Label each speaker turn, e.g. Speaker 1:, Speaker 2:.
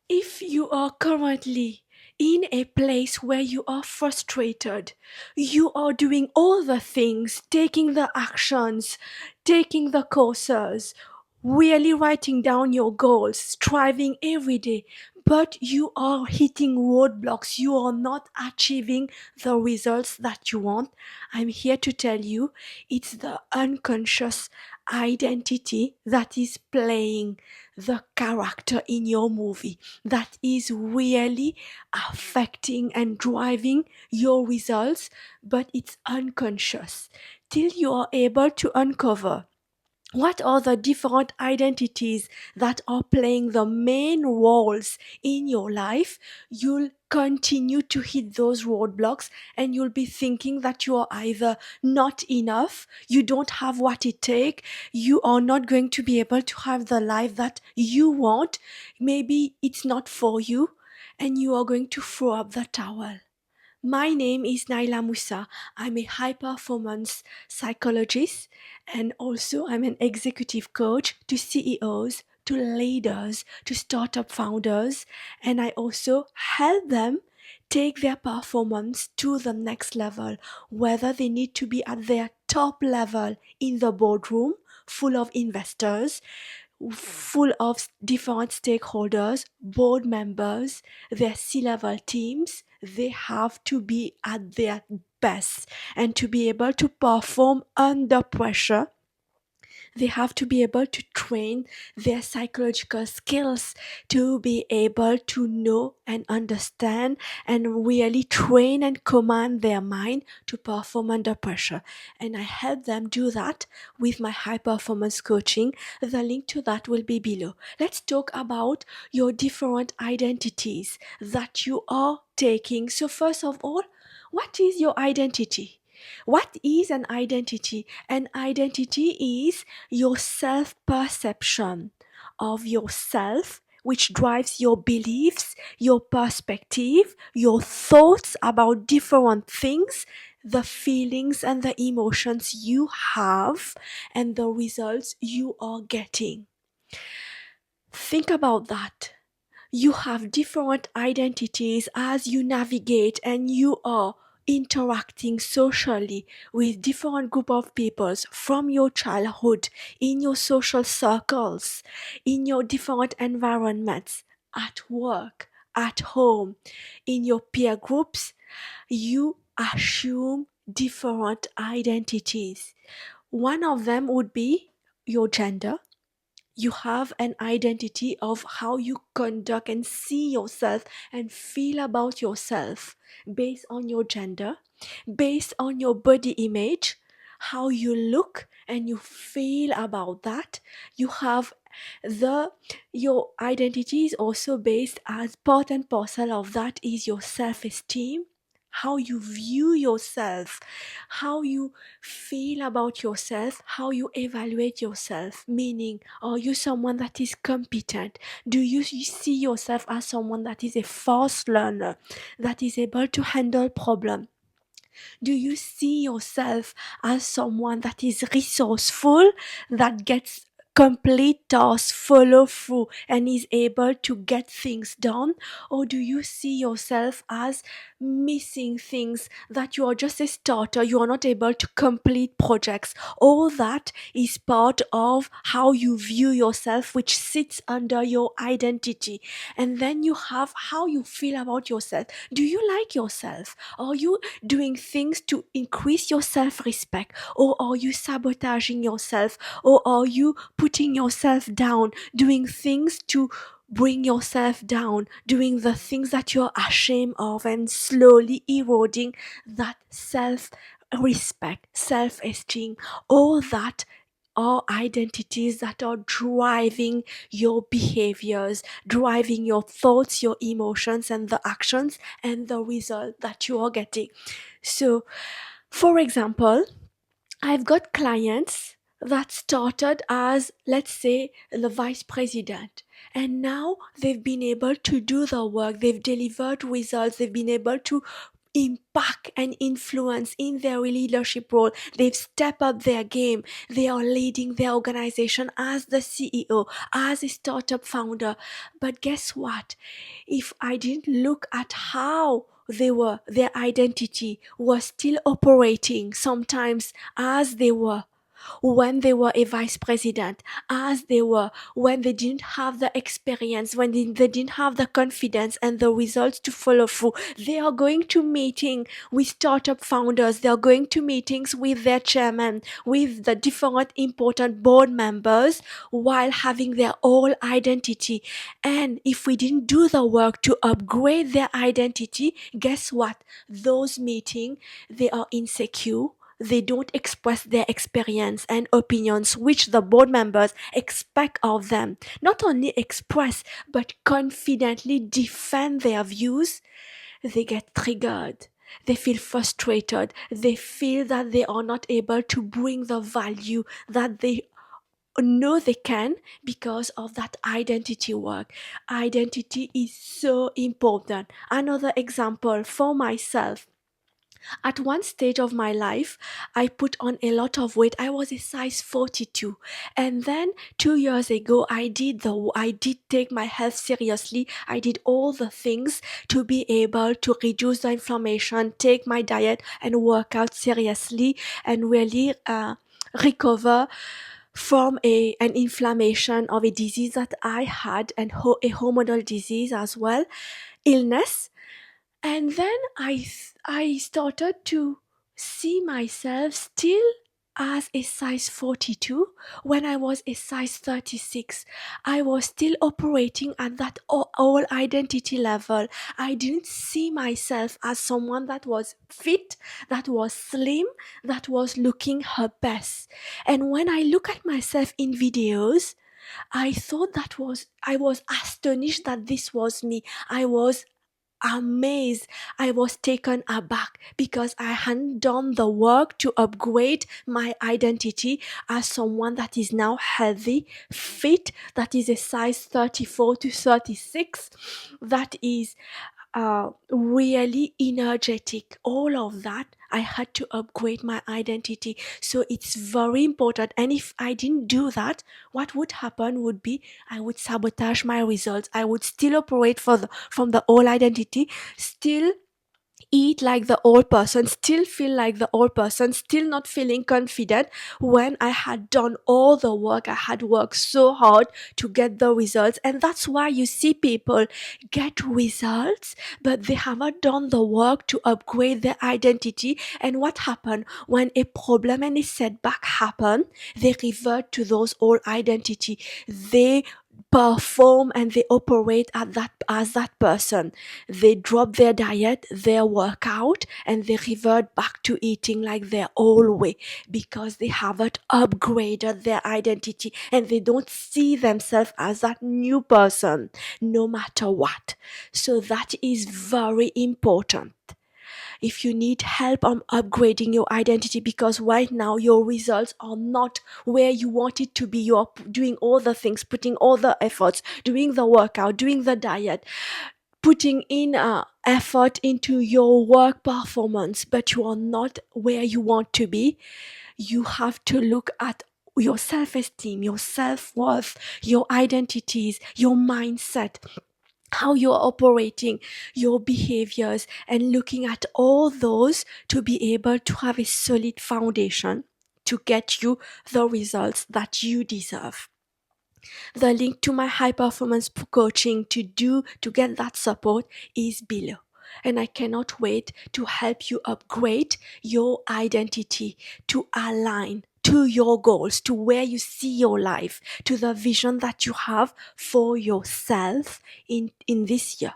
Speaker 1: If you are currently in a place where you are frustrated, you are doing all the things, taking the actions, taking the courses, really writing down your goals, striving every day, but you are hitting roadblocks, you are not achieving the results that you want, I'm here to tell you it's the unconscious identity that is playing the character in your movie that is really affecting and driving your results, but it's unconscious. Till you are able to uncover what are the different identities that are playing the main roles in your life, you'll continue to hit those roadblocks and you'll be thinking that you are either not enough, you don't have what it takes, you are not going to be able to have the life that you want, maybe it's not for you, and you are going to throw up the towel. My name is Naila Musa. I'm a high performance psychologist and also I'm an executive coach to CEOs, to leaders, to startup founders, and I also help them take their performance to the next level, whether they need to be at their top level in the boardroom full of investors, full of different stakeholders, board members, their C level teams, they have to be at their best and to be able to perform under pressure they have to be able to train their psychological skills to be able to know and understand and really train and command their mind to perform under pressure. And I help them do that with my high performance coaching. The link to that will be below. Let's talk about your different identities that you are taking. So, first of all, what is your identity? What is an identity? An identity is your self perception of yourself, which drives your beliefs, your perspective, your thoughts about different things, the feelings and the emotions you have, and the results you are getting. Think about that. You have different identities as you navigate and you are interacting socially with different group of peoples from your childhood in your social circles, in your different environments, at work, at home, in your peer groups. You assume different identities. One of them would be your gender. You have an identity of how you conduct and see yourself and feel about yourself based on your gender, based on your body image, how you look and you feel about that. You have the your identity is also based as part and parcel of that is your self-esteem, how you view yourself, how you feel about yourself, how you evaluate yourself. Meaning, are you someone that is competent? Do you see yourself as someone that is a fast learner, that is able to handle problems? Do you see yourself as someone that is resourceful, that gets complete tasks, follow through, and is able to get things done? Or do you see yourself as missing things, that you are just a starter, you are not able to complete projects? All that is part of how you view yourself, which sits under your identity. And then you have how you feel about yourself. Do you like yourself? Are you doing things to increase your self respect? Or are you sabotaging yourself? Or are you putting yourself down, doing things to bring yourself down, doing the things that you're ashamed of, and slowly eroding that self respect, self esteem? All that are identities that are driving your behaviors, driving your thoughts, your emotions, and the actions and the result that you are getting. So, for example, I've got clients that started as, let's say, the vice president. And now they've been able to do the work, they've delivered results, they've been able to impact and influence in their leadership role. They've stepped up their game. They are leading their organization as the CEO, as a startup founder. But guess what? If I didn't look at how their identity was still operating sometimes as they were when they were a vice president, as they were when they didn't have the experience, when they didn't have the confidence and the results to follow through. They are going to meeting with startup founders, they are going to meetings with their chairman, with the different important board members, while having their whole identity. And if we didn't do the work to upgrade their identity, guess what? Those meetings, they are insecure, they don't express their experience and opinions which the board members expect of them. Not only express, but confidently defend their views. They get triggered. They feel frustrated. They feel that they are not able to bring the value that they know they can because of that identity work. Identity is so important. Another example for myself, at one stage of my life, I put on a lot of weight. I was a size 42. And then 2 years ago, I did take my health seriously. I did all the things to be able to reduce the inflammation, take my diet and work out seriously, and really recover from an inflammation of a disease that I had, and a hormonal disease as well, illness. And then I started to see myself still as a size 42 when I was a size 36. I was still operating at that all identity level. I didn't see myself as someone that was fit, that was slim, that was looking her best. And when I look at myself in videos, I was astonished that this was me. I was amazed. I was taken aback because I hadn't done the work to upgrade my identity as someone that is now healthy, fit, that is a size 34 to 36, that is really energetic. All of that, I had to upgrade my identity. So it's very important. And if I didn't do that, what would happen would be I would sabotage my results. I would still operate from the old identity, still eat like the old person, still feel like the old person, still not feeling confident when I had done all the work. I had worked so hard to get the results. And that's why you see people get results, but they haven't done the work to upgrade their identity. And what happened when a problem and a setback happen? They revert to those old identity. They perform and they operate at that as that person. They drop their diet, their workout, and they revert back to eating like their old way because they haven't upgraded their identity and they don't see themselves as that new person no matter what. So that is very important. If you need help on upgrading your identity because right now your results are not where you want it to be, you're doing all the things, putting all the efforts, doing the workout, doing the diet, putting in effort into your work performance, but you are not where you want to be, you have to look at your self-esteem, your self-worth, your identities, your mindset, how you're operating, your behaviors, and looking at all those to be able to have a solid foundation to get you the results that you deserve. The link to my high performance coaching to get that support is below. And I cannot wait to help you upgrade your identity to align to your goals, to where you see your life, to the vision that you have for yourself in this year.